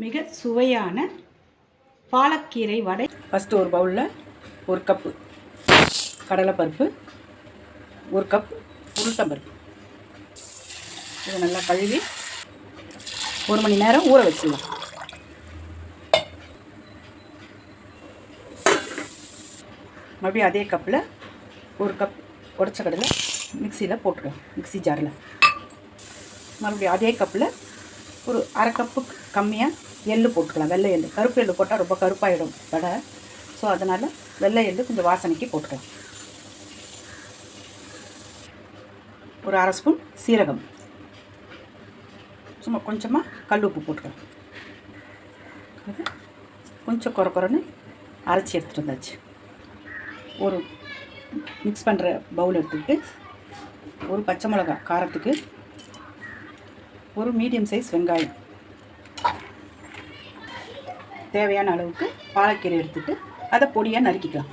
மிக சுவையான பாலக்கீரை வடை. ஃபஸ்ட்டு ஒரு பவுலில் 1 கப்பு கடலைப்பருப்பு, 1 கப் உளுத்தம்பருப்பு, இதை நல்லா கழுவி 1 மணி நேரம் ஊற வச்சிடலாம். மறுபடியும் அதே கப்பில் 1 கப் உடச்ச கடலை மிக்சியில் போட்டுக்கலாம், மிக்சி ஜாரில். மறுபடியும் அதே கப்பில் ஒரு அரை கப்புக்கு கம்மியாக எள்ளு போட்டுக்கலாம், வெள்ளை எள்ளு. கருப்பு எள்ளு போட்டால் ரொம்ப கருப்பாயிடும் வடை. ஸோ அதனால் வெள்ளை எள்ளு கொஞ்சம் வாசனைக்கு போட்டுக்கலாம். ஒரு அரை ஸ்பூன் சீரகம், சும்மா கொஞ்சமாக கல் உப்பு போட்டுக்கலாம். இது கொஞ்சம் குறன்னு அரைச்சி எடுத்துகிட்டு வந்தாச்சு. ஒரு மிக்ஸ் பண்ணுற பவுல் எடுத்துக்கிட்டு ஒரு பச்சை மிளகாய் காரத்துக்கு, ஒரு மீடியம் சைஸ் வெங்காயம், தேவையான அளவுக்கு பாலக்கீரை எடுத்துகிட்டு அதை பொடியாக நறுக்கிக்கலாம்.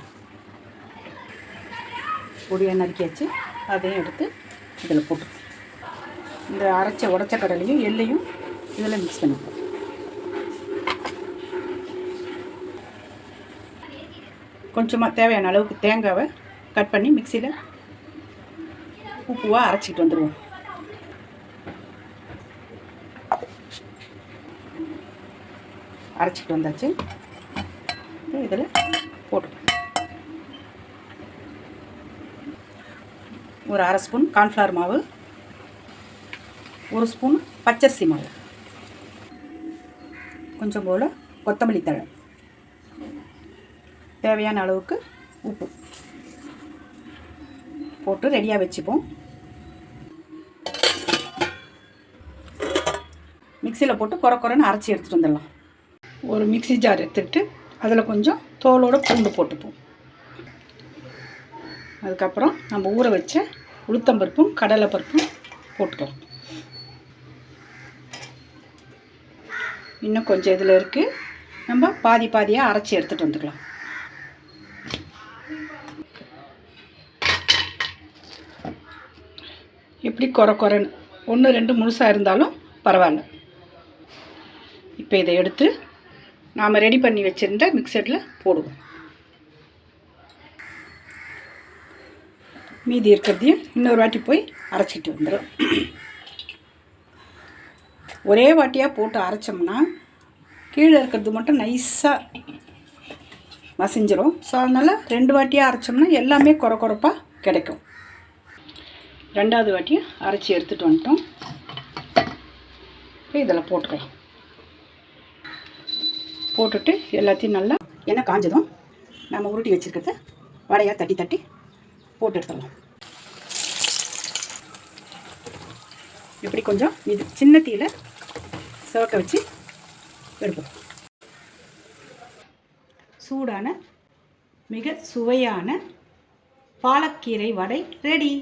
பொடியாக நறுக்கியாச்சு. அதையும் எடுத்து இதில் போட்டு இந்த அரைச்ச உடச்ச கடலையும் எள்ளையும் இதில் மிக்ஸ் பண்ணிக்கலாம். கொஞ்சமாக தேவையான அளவுக்கு தேங்காவை கட் பண்ணி மிக்சியில் உப்புவாக அரைச்சிட்டு வந்துடுவோம். அரைச்சிட்டு வந்தாச்சு. இதில் போட்டு ஒரு அரை ஸ்பூன் கார்ன்ஃப்ளவர் மாவு, 1 ஸ்பூன் பச்சரிசி மாவு, கொஞ்சம் போல் கொத்தமல்லி தழை, தேவையான அளவுக்கு உப்பு போட்டு ரெடியாக வச்சுப்போம். மிக்சியில் போட்டு குறன்னு அரைச்சி எடுத்துகிட்டு வந்துடலாம். ஒரு மிக்சி ஜார் எடுத்துக்கிட்டு அதில் கொஞ்சம் தோலோடு பூண்டு போட்டுப்போம். அதுக்கப்புறம் நம்ம ஊற வச்ச உளுத்தம்பருப்பும் கடலைப்பருப்பும் போட்டுக்கலாம். இன்னும் கொஞ்சம் இதில் இருக்குது, நம்ம பாதியாக அரைச்சி எடுத்துகிட்டு வந்துக்கலாம். இப்படி குறன்னு 1-2 முழுசாக இருந்தாலும் பரவாயில்ல. இப்போ இதை எடுத்து நாம் ரெடி பண்ணி வச்சுருந்த மிக்சரில் போடுவோம். மீதி இருக்கிறதையும் இன்னொரு வாட்டி போய் அரைச்சிட்டு வந்துடும். ஒரே வாட்டியாக போட்டு அரைச்சோம்னா கீழே இருக்கிறது மட்டும் நைஸாக மசிஞ்சிரும். ஸோ அதனால் 2 வாட்டியாக அரைச்சோம்னா எல்லாமே குறப்பாக கிடைக்கும். 2வது வாட்டியும் அரைச்சி எடுத்துகிட்டு வந்துட்டோம். இதில் போட்டுக்கலாம். போட்டுட்டு எல்லாத்தையும் நல்லா எண்ணெய் காஞ்சதும் நம்ம உருட்டி வச்சுருக்கிறத வடையாக தட்டி போட்டு எடுத்துடலாம். இப்படி கொஞ்சம் இது சின்ன தீயில சிவக்க வச்சு எடுப்போம். சூடான மிக சுவையான பாலக்கீரை வடை ரெடி.